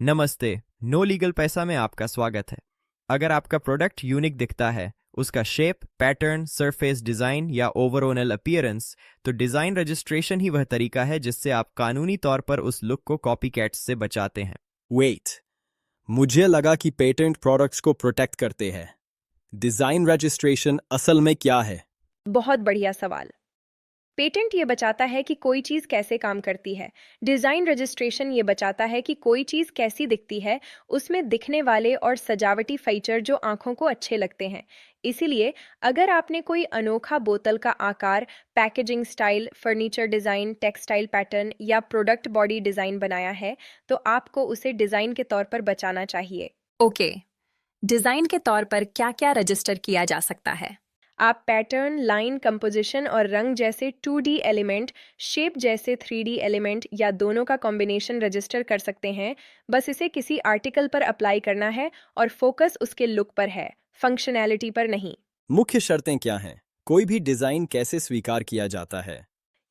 नमस्ते, no legal पैसा में आपका स्वागत है। अगर आपका प्रोडक्ट यूनिक दिखता है, उसका शेप, पैटर्न, सरफेस डिज़ाइन या ओवरऑल अपीयरेंस, तो डिज़ाइन रजिस्ट्रेशन ही वह तरीका है जिससे आप कानूनी तौर पर उस लुक को कॉपीकैट्स से बचाते हैं। वेट, मुझे लगा कि पेटेंट प्रोडक्ट्स को प्रोटेक्ट करते हैं। डिजाइन रजिस्ट्रेशन असल में क्या है? बहुत बढ़िया सवाल। पेटेंट ये बचाता है कि कोई चीज़ कैसे काम करती है। डिज़ाइन रजिस्ट्रेशन ये बचाता है कि कोई चीज़ कैसी दिखती है, उसमें दिखने वाले और सजावटी फीचर जो आंखों को अच्छे लगते हैं। इसीलिए अगर आपने कोई अनोखा बोतल का आकार, packaging style, furniture design, textile pattern या प्रोडक्ट बॉडी डिज़ाइन बनाया है, तो आपको उसे डिज़ाइन के तौर पर बचाना चाहिए। ओके, डिजाइन के तौर पर क्या क्या रजिस्टर किया जा सकता है? आप पैटर्न, लाइन, कंपोजिशन और रंग जैसे 2D एलिमेंट, शेप जैसे 3D एलिमेंट या दोनों का कॉम्बिनेशन रजिस्टर कर सकते हैं। बस इसे किसी आर्टिकल पर अप्लाई करना है और फोकस उसके लुक पर है, फंक्शनैलिटी पर नहीं। मुख्य शर्तें क्या हैं? कोई भी डिजाइन कैसे स्वीकार किया जाता है?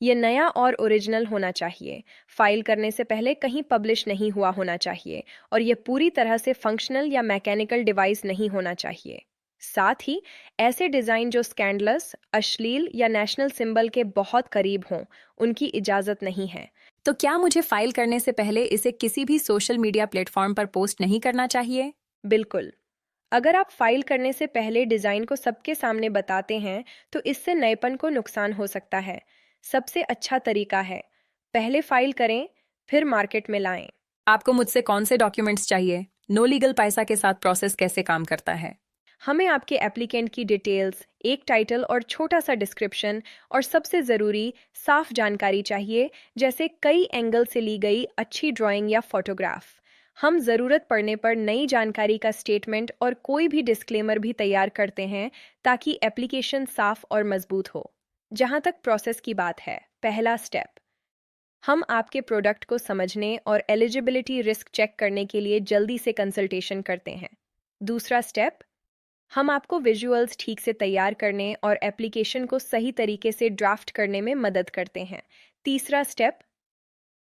ये नया और ओरिजिनल होना चाहिए, फाइल करने से पहले कहीं पब्लिश नहीं हुआ होना चाहिए और ये पूरी तरह से फंक्शनल या मैकेनिकल डिवाइस नहीं होना चाहिए। साथ ही ऐसे डिज़ाइन जो स्कैंडलस, अश्लील या नेशनल सिंबल के बहुत करीब हों, उनकी इजाज़त नहीं है। तो क्या मुझे फाइल करने से पहले इसे किसी भी सोशल मीडिया प्लेटफॉर्म पर पोस्ट नहीं करना चाहिए? बिल्कुल। अगर आप फाइल करने से पहले डिज़ाइन को सबके सामने बताते हैं, तो इससे नएपन को नुकसान हो सकता है। सबसे अच्छा तरीका है, पहले फाइल करें, फिर मार्केट में लाएं। आपको मुझसे कौन से डॉक्यूमेंट्स चाहिए? नो लीगल पैसा के साथ प्रोसेस कैसे काम करता है? हमें आपके एप्लीकेंट की डिटेल्स, एक टाइटल और छोटा सा डिस्क्रिप्शन और सबसे ज़रूरी साफ जानकारी चाहिए, जैसे कई एंगल से ली गई अच्छी ड्राइंग या फोटोग्राफ। हम ज़रूरत पड़ने पर नई जानकारी का स्टेटमेंट और कोई भी डिस्क्लेमर भी तैयार करते हैं ताकि एप्लीकेशन साफ और मजबूत हो। जहाँ तक प्रोसेस की बात है, पहला स्टेप, हम आपके प्रोडक्ट को समझने और एलिजिबिलिटी रिस्क चेक करने के लिए जल्दी से कंसल्टेशन करते हैं। दूसरा स्टेप, हम आपको विजुअल्स ठीक से तैयार करने और एप्लीकेशन को सही तरीके से ड्राफ्ट करने में मदद करते हैं। तीसरा स्टेप,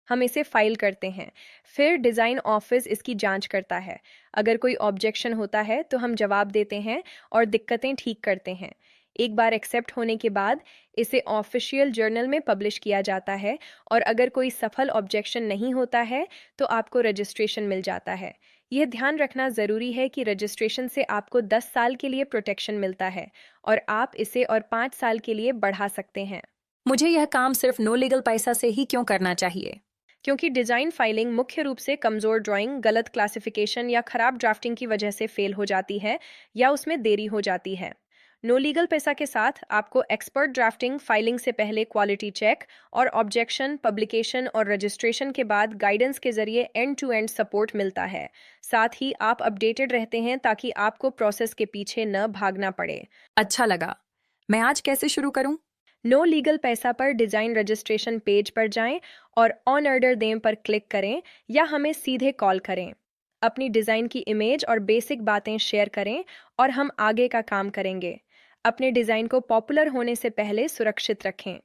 हम इसे फाइल करते हैं। फिर डिज़ाइन ऑफिस इसकी जांच करता है। अगर कोई ऑब्जेक्शन होता है तो हम जवाब देते हैं और दिक्कतें ठीक करते हैं। एक बार एक्सेप्ट होने के बाद इसे ऑफिशियल जर्नल में पब्लिश किया जाता है और अगर कोई सफल ऑब्जेक्शन नहीं होता है तो आपको रजिस्ट्रेशन मिल जाता है। यह ध्यान रखना ज़रूरी है कि रजिस्ट्रेशन से आपको 10 साल के लिए प्रोटेक्शन मिलता है और आप इसे और 5 साल के लिए बढ़ा सकते हैं। मुझे यह काम सिर्फ नो लीगल पैसा से ही क्यों करना चाहिए? क्योंकि डिज़ाइन फाइलिंग मुख्य रूप से कमज़ोर ड्राइंग, गलत क्लासिफिकेशन या खराब ड्राफ्टिंग की वजह से फेल हो जाती है या उसमें देरी हो जाती है। नो लीगल पैसा के साथ आपको एक्सपर्ट ड्राफ्टिंग, फाइलिंग से पहले क्वालिटी चेक और ऑब्जेक्शन, पब्लिकेशन और रजिस्ट्रेशन के बाद गाइडेंस के जरिए एंड टू एंड सपोर्ट मिलता है। साथ ही आप अपडेटेड रहते हैं ताकि आपको प्रोसेस के पीछे न भागना पड़े। अच्छा लगा। मैं आज कैसे शुरू करूं? नो लीगल पैसा पर डिज़ाइन रजिस्ट्रेशन पेज पर जाएं और ऑन ऑर्डर दें पर क्लिक करें या हमें सीधे कॉल करें। अपनी डिज़ाइन की इमेज और बेसिक बातें शेयर करें और हम आगे का काम करेंगे। अपने डिज़ाइन को पॉपुलर होने से पहले सुरक्षित रखें।